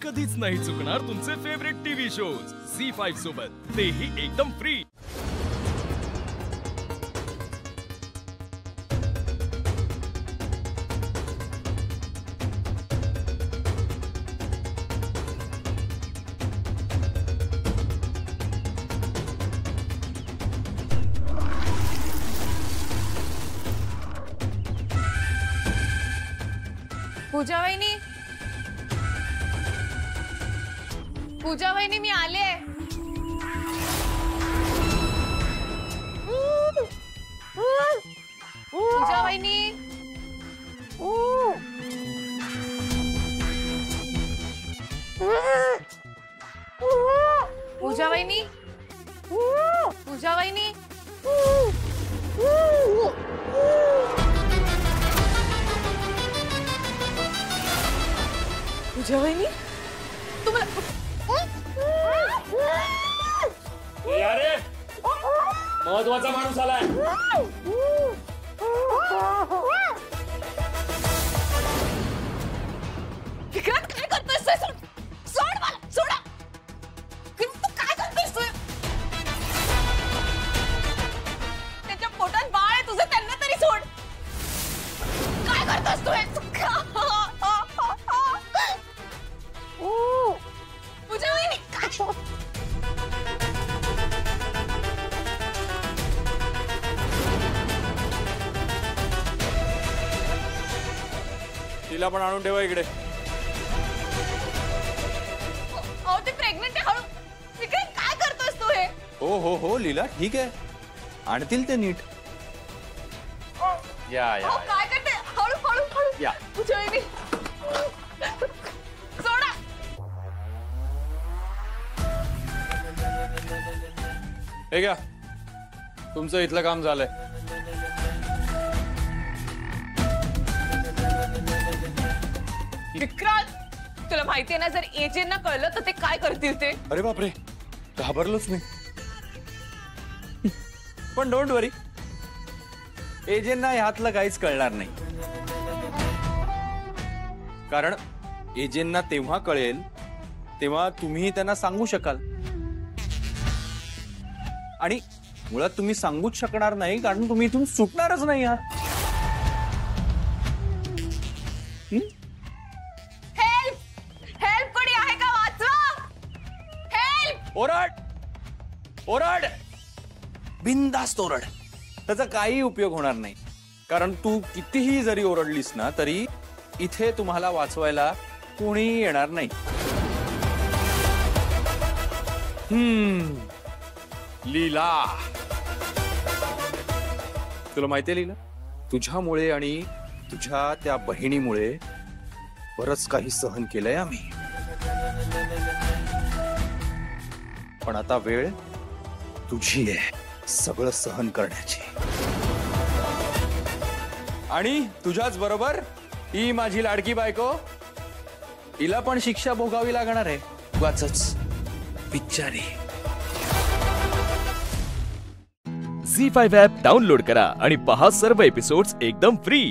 कधीच नाही चुकणार तुमचे फेवरेट टीव्ही शोज झी5 सोबत, तेही एकदम फ्री। पूजा वहिनी, पूजा वहिनी, मी आले। पूजा वहिनी, पूजा वहिनी, पूजा वहिनी, पूजा वहिनी, तुम्हाला अरे महत्वाचा माणूस आलाय। विक्रांत, काय करतोयस? सोड मला, सोडा। तू काय करतोयस? त्याच्या पोटात बाळ आहे तुझं, त्यांना तरी सोड। काय करतोयस तू? पूजा वहिनी, तिला पण आणून ठेवा इकडे। अहो ते प्रेग्नेंट आहे। हळू विक्रांत, काय करतोयस तू? हे हो लीला, ठीक आहे, आणतील ते नीट। या अहो काय करते? हळू हळू हळू या। पूजा वहिनी, सोडा। हे घ्या, तुमचं इथलं काम झालंय। विक्रांत, तुला माहितीये ना, जर एजेंना कळलं तर ते काय करतील ते? अरे बापरे, घाबरलोच नाही। पण डोंट वरी, एजेंना ह्यातलं काहीच कळणार नाही, कारण एजेंना तेव्हा कळेल तेव्हा तुम्ही त्यांना सांगू शकाल। आणि मुळात तुम्ही सांगूच शकणार नाही, कारण तुम्ही इथून सुटणारच नाही आहात। हेल्प, हेल्प, कोणी आहे का? वाचवा, हेल्प। ओरड ओरड, बिनधास्त ओरड, त्याचा काही उपयोग होणार नाही, कारण तू कितीही जरी ओरडलीस ना तरी इथे तुम्हाला वाचवायला कोणीही येणार नाही। लीला, तुला माहितीये लीला, तुझ्यामुळे आणि तुझ्या त्या बहिणीमुळे बरंच काही सहन केलंय आम्ही, पण आता वेळ तुझी आहे सगळं सहन करण्याची। आणि तुझ्याच बरोबर ही माझी लाडकी बायको, हिला पण शिक्षा भोगावी लागणार आहे, उगाचच बिचारी। झी5 ॲप डाउनलोड करा आणि पहा सर्व एपिसोड्स एकदम फ्री।